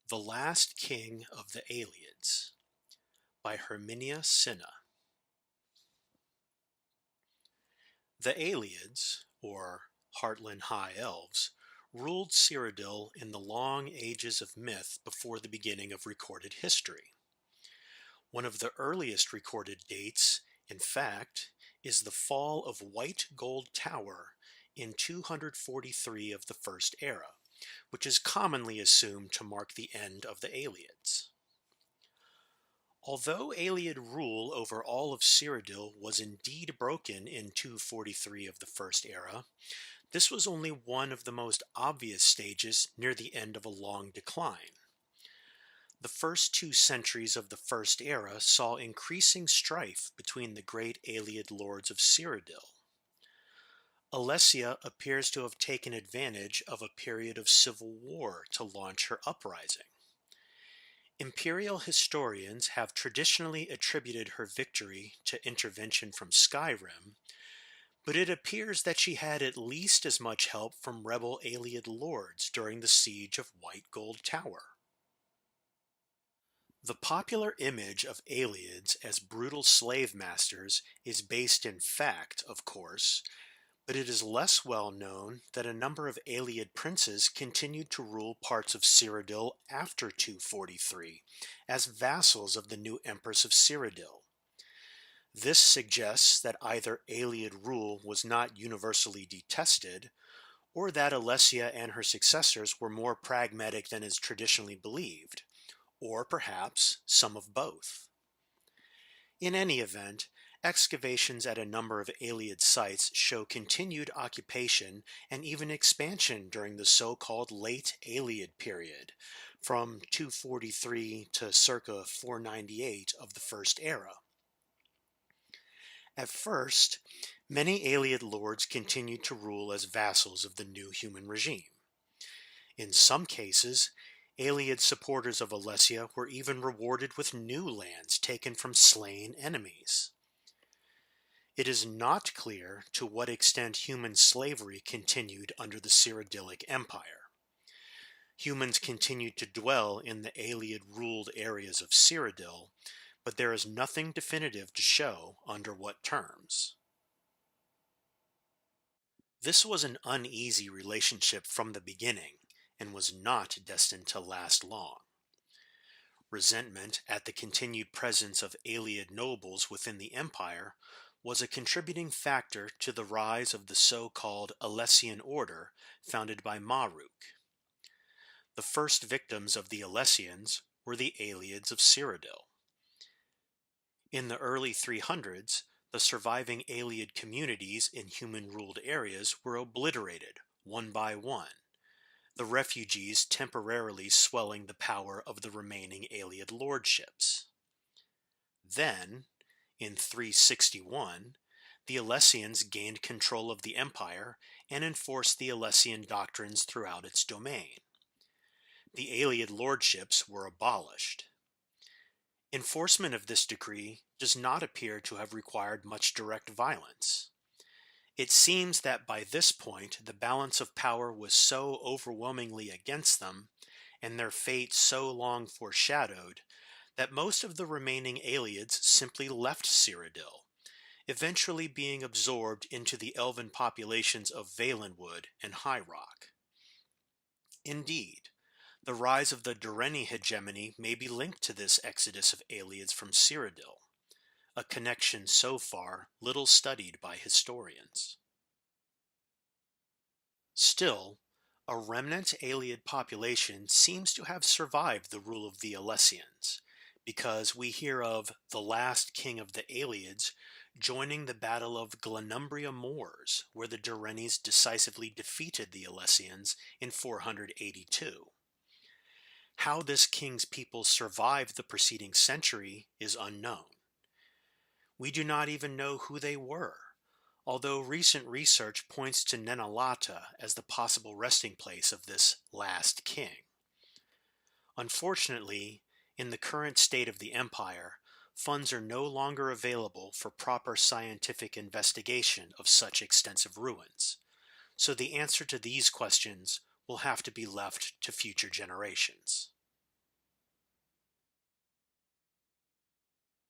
The Last King of the Ayleids by Herminia Cinna. The Ayleids, or Heartland High Elves, ruled Cyrodiil in the long ages of myth before the beginning of recorded history. One of the earliest recorded dates, in fact, is the fall of White Gold Tower in 243 of the First Era, which is commonly assumed to mark the end of the Ayleids. Although Ayleid rule over all of Cyrodiil was indeed broken in 243 of the First Era, this was only one of the most obvious stages near the end of a long decline. The first 2 centuries of the First Era saw increasing strife between the great Ayleid lords of Cyrodiil. Alessia appears to have taken advantage of a period of civil war to launch her uprising. Imperial historians have traditionally attributed her victory to intervention from Skyrim, but it appears that she had at least as much help from rebel Ayleid lords during the siege of White Gold Tower. The popular image of Ayleids as brutal slave masters is based in fact, of course, but it is less well known that a number of Ayleid princes continued to rule parts of Cyrodiil after 243, as vassals of the new Empress of Cyrodiil. This suggests that either Ayleid rule was not universally detested, or that Alessia and her successors were more pragmatic than is traditionally believed, or perhaps some of both. In any event, excavations at a number of Ayleid sites show continued occupation and even expansion during the so-called Late Ayleid period, from 243 to circa 498 of the First Era. At first, many Ayleid lords continued to rule as vassals of the new human regime. In some cases, Ayleid supporters of Alessia were even rewarded with new lands taken from slain enemies. It is not clear to what extent human slavery continued under the Cyrodiilic Empire. Humans continued to dwell in the Ayleid-ruled areas of Cyrodiil, but there is nothing definitive to show under what terms. This was an uneasy relationship from the beginning, and was not destined to last long. Resentment at the continued presence of Ayleid nobles within the empire was a contributing factor to the rise of the so-called Alessian order founded by Maruk. The first victims of the Alessians were the Ayleids of Cyrodiil. In the early 300s, the surviving Ayleid communities in human-ruled areas were obliterated, one by one, the refugees temporarily swelling the power of the remaining Ayleid lordships. Then, in 361, the Alessians gained control of the empire and enforced the Alessian doctrines throughout its domain. The Ayleid lordships were abolished. Enforcement of this decree does not appear to have required much direct violence. It seems that by this point the balance of power was so overwhelmingly against them, and their fate so long foreshadowed, that most of the remaining Ayleids simply left Cyrodiil, eventually being absorbed into the elven populations of Valenwood and High Rock. Indeed, the rise of the Durrani hegemony may be linked to this exodus of Ayleids from Cyrodiil, a connection so far little studied by historians. Still, a remnant Ayleid population seems to have survived the rule of the Alessians, because we hear of the last king of the Ayleids joining the Battle of Glenumbria Moors, where the Durranis decisively defeated the Alessians in 482. How this king's people survived the preceding century is unknown. We do not even know who they were, although recent research points to Nenalata as the possible resting place of this last king. Unfortunately, in the current state of the empire, funds are no longer available for proper scientific investigation of such extensive ruins, so the answer to these questions will have to be left to future generations.